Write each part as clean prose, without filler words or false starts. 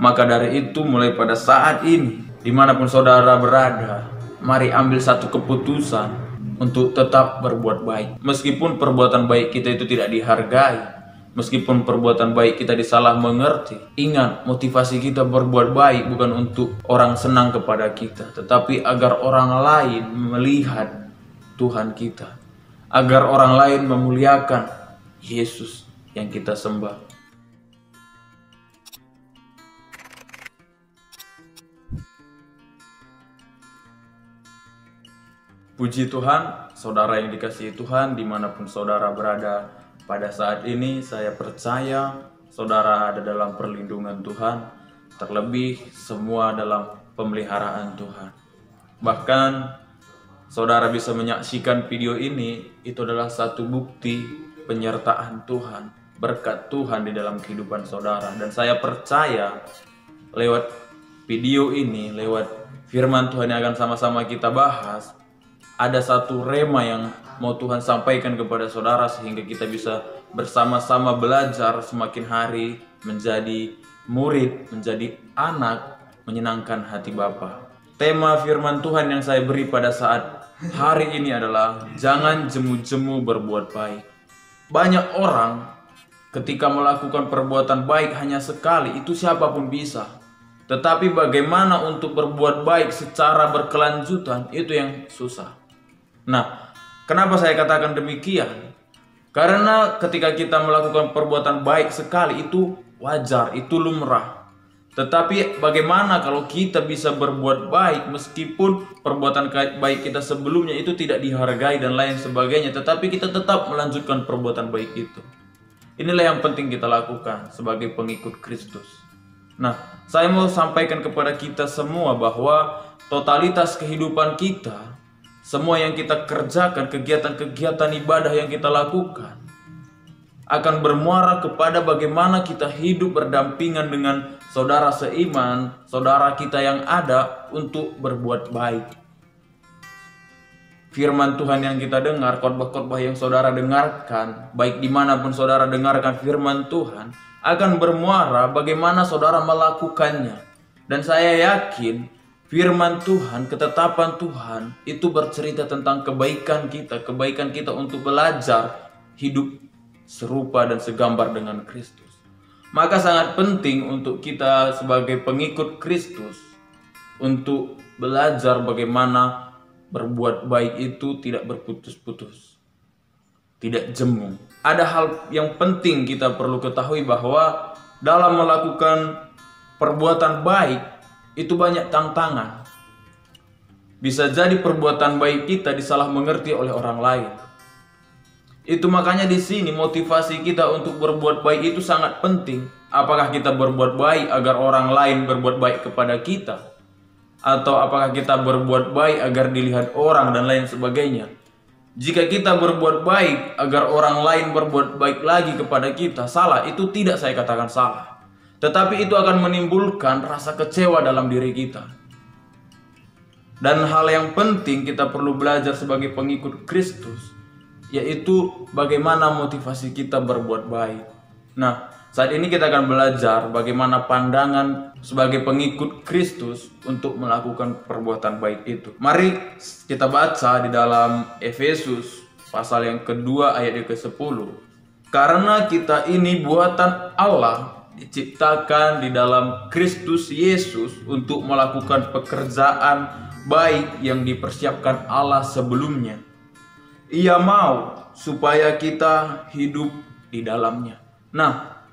Maka dari itu mulai pada saat ini, dimanapun saudara berada, mari ambil satu keputusan untuk tetap berbuat baik. Meskipun perbuatan baik kita itu tidak dihargai, meskipun perbuatan baik kita disalah mengerti, ingat, motivasi kita berbuat baik bukan untuk orang senang kepada kita, tetapi agar orang lain melihat Tuhan kita, agar orang lain memuliakan Yesus yang kita sembah. Puji Tuhan, saudara yang dikasihi Tuhan, dimanapun saudara berada pada saat ini, saya percaya saudara ada dalam perlindungan Tuhan, terlebih semua dalam pemeliharaan Tuhan. Bahkan saudara bisa menyaksikan video ini, itu adalah satu bukti penyertaan Tuhan, berkat Tuhan di dalam kehidupan saudara. Dan saya percaya lewat video ini, lewat firman Tuhan yang akan sama-sama kita bahas, ada satu rema yang mau Tuhan sampaikan kepada saudara, sehingga kita bisa bersama-sama belajar semakin hari menjadi murid, menjadi anak, menyenangkan hati Bapa. Tema firman Tuhan yang saya beri pada saat hari ini adalah jangan jemu-jemu berbuat baik. Banyak orang ketika melakukan perbuatan baik hanya sekali, itu siapapun bisa. Tetapi bagaimana untuk berbuat baik secara berkelanjutan, itu yang susah. Nah, kenapa saya katakan demikian? Karena ketika kita melakukan perbuatan baik sekali, itu wajar, itu lumrah. Tetapi bagaimana kalau kita bisa berbuat baik meskipun perbuatan baik kita sebelumnya itu tidak dihargai dan lain sebagainya, tetapi kita tetap melanjutkan perbuatan baik itu. Inilah yang penting kita lakukan sebagai pengikut Kristus. Nah, saya mau sampaikan kepada kita semua bahwa totalitas kehidupan kita, semua yang kita kerjakan, kegiatan-kegiatan ibadah yang kita lakukan, akan bermuara kepada bagaimana kita hidup berdampingan dengan saudara seiman, saudara kita yang ada untuk berbuat baik. Firman Tuhan yang kita dengar, khotbah-khotbah yang saudara dengarkan, baik dimanapun saudara dengarkan firman Tuhan, akan bermuara bagaimana saudara melakukannya. Dan saya yakin firman Tuhan, ketetapan Tuhan itu bercerita tentang kebaikan kita untuk belajar hidup serupa dan segambar dengan Kristus. Maka sangat penting untuk kita sebagai pengikut Kristus untuk belajar bagaimana berbuat baik itu tidak berputus-putus, tidak jemu. Ada hal yang penting kita perlu ketahui bahwa dalam melakukan perbuatan baik itu banyak tantangan. Bisa jadi perbuatan baik kita disalah mengerti oleh orang lain. Itu makanya di sini motivasi kita untuk berbuat baik itu sangat penting. Apakah kita berbuat baik agar orang lain berbuat baik kepada kita? Atau apakah kita berbuat baik agar dilihat orang dan lain sebagainya? Jika kita berbuat baik agar orang lain berbuat baik lagi kepada kita, salah, itu tidak saya katakan salah. Tetapi itu akan menimbulkan rasa kecewa dalam diri kita. Dan hal yang penting kita perlu belajar sebagai pengikut Kristus, yaitu bagaimana motivasi kita berbuat baik. Nah, saat ini kita akan belajar bagaimana pandangan sebagai pengikut Kristus untuk melakukan perbuatan baik itu. Mari kita baca di dalam Efesus pasal yang kedua ayat yang ke-10. Karena kita ini buatan Allah, diciptakan di dalam Kristus Yesus untuk melakukan pekerjaan baik yang dipersiapkan Allah sebelumnya. Ia mau supaya kita hidup di dalamnya. Nah,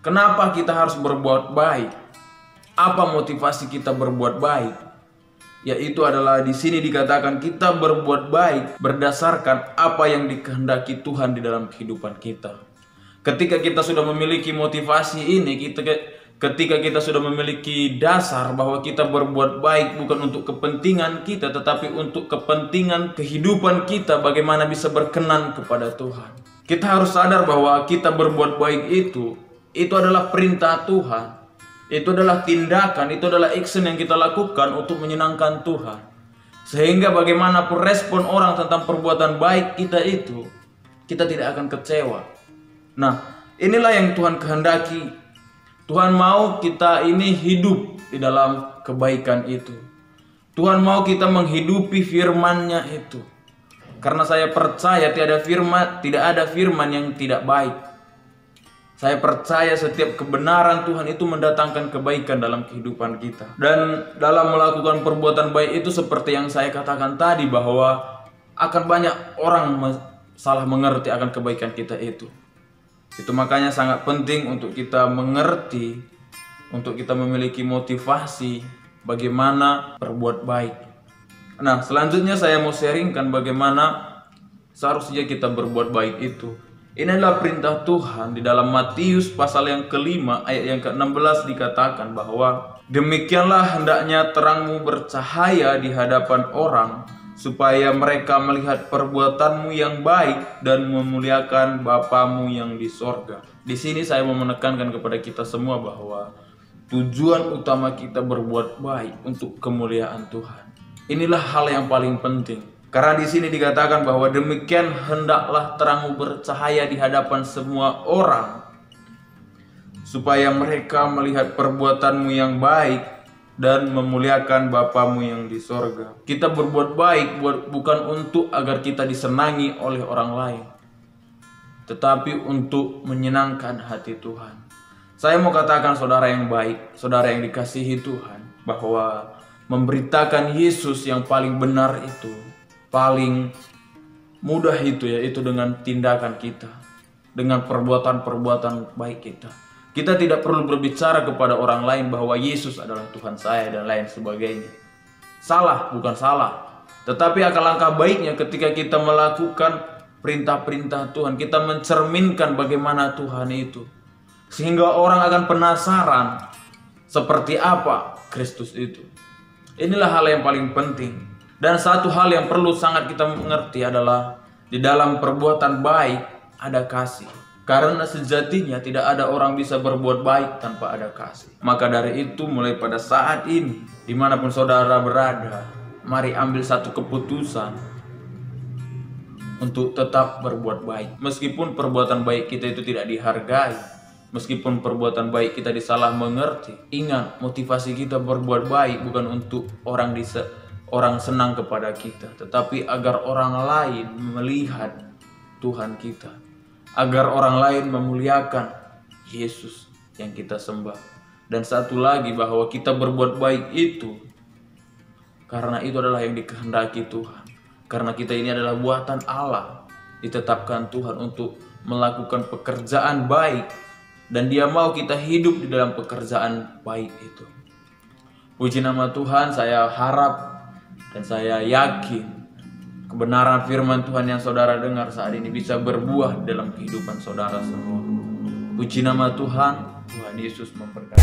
kenapa kita harus berbuat baik? Apa motivasi kita berbuat baik? Yaitu adalah di sini dikatakan kita berbuat baik berdasarkan apa yang dikehendaki Tuhan di dalam kehidupan kita. Ketika kita sudah memiliki motivasi ini, ketika kita sudah memiliki dasar bahwa kita berbuat baik bukan untuk kepentingan kita, tetapi untuk kepentingan kehidupan kita, bagaimana bisa berkenan kepada Tuhan. Kita harus sadar bahwa kita berbuat baik itu adalah perintah Tuhan. Itu adalah tindakan, itu adalah action yang kita lakukan untuk menyenangkan Tuhan. Sehingga bagaimanapun respon orang tentang perbuatan baik kita itu, kita tidak akan kecewa. Nah, inilah yang Tuhan kehendaki. Tuhan mau kita ini hidup di dalam kebaikan itu. Tuhan mau kita menghidupi firman-Nya itu. Karena saya percaya tidak ada firman yang tidak baik. Saya percaya setiap kebenaran Tuhan itu mendatangkan kebaikan dalam kehidupan kita. Dan dalam melakukan perbuatan baik itu seperti yang saya katakan tadi, bahwa akan banyak orang salah mengerti akan kebaikan kita itu. Itu makanya sangat penting untuk kita mengerti, untuk kita memiliki motivasi bagaimana berbuat baik. Nah, selanjutnya saya mau sharingkan bagaimana seharusnya kita berbuat baik itu. Ini adalah perintah Tuhan di dalam Matius pasal yang ke-5 ayat yang ke-16 dikatakan bahwa demikianlah hendaknya terangmu bercahaya di hadapan orang, supaya mereka melihat perbuatanmu yang baik dan memuliakan Bapamu yang di sorga. Di sini saya mau menekankan kepada kita semua bahwa tujuan utama kita berbuat baik untuk kemuliaan Tuhan. Inilah hal yang paling penting. Karena di sini dikatakan bahwa demikian hendaklah terangmu bercahaya di hadapan semua orang, supaya mereka melihat perbuatanmu yang baik dan memuliakan Bapamu yang di sorga. Kita berbuat baik bukan untuk agar kita disenangi oleh orang lain, tetapi untuk menyenangkan hati Tuhan. Saya mau katakan saudara yang baik, saudara yang dikasihi Tuhan, bahwa memberitakan Yesus yang paling benar itu, paling mudah itu, yaitu dengan tindakan kita, dengan perbuatan-perbuatan baik kita. Kita tidak perlu berbicara kepada orang lain bahwa Yesus adalah Tuhan saya dan lain sebagainya. Salah, bukan salah. Tetapi alangkah baiknya ketika kita melakukan perintah-perintah Tuhan, kita mencerminkan bagaimana Tuhan itu, sehingga orang akan penasaran seperti apa Kristus itu. Inilah hal yang paling penting. Dan satu hal yang perlu sangat kita mengerti adalah di dalam perbuatan baik ada kasih. Karena sejatinya tidak ada orang bisa berbuat baik tanpa ada kasih. Maka dari itu mulai pada saat ini, dimanapun saudara berada, mari ambil satu keputusan untuk tetap berbuat baik. Meskipun perbuatan baik kita itu tidak dihargai, meskipun perbuatan baik kita disalah mengerti, ingat motivasi kita berbuat baik bukan untuk orang senang kepada kita, tetapi agar orang lain melihat Tuhan kita, agar orang lain memuliakan Yesus yang kita sembah. Dan satu lagi, bahwa kita berbuat baik itu karena itu adalah yang dikehendaki Tuhan, karena kita ini adalah buatan Allah, ditetapkan Tuhan untuk melakukan pekerjaan baik, dan Dia mau kita hidup di dalam pekerjaan baik itu. Puji nama Tuhan. Saya harap dan saya yakin kebenaran firman Tuhan yang saudara dengar saat ini bisa berbuah dalam kehidupan saudara semua. Puji nama Tuhan. Tuhan Yesus memberkati.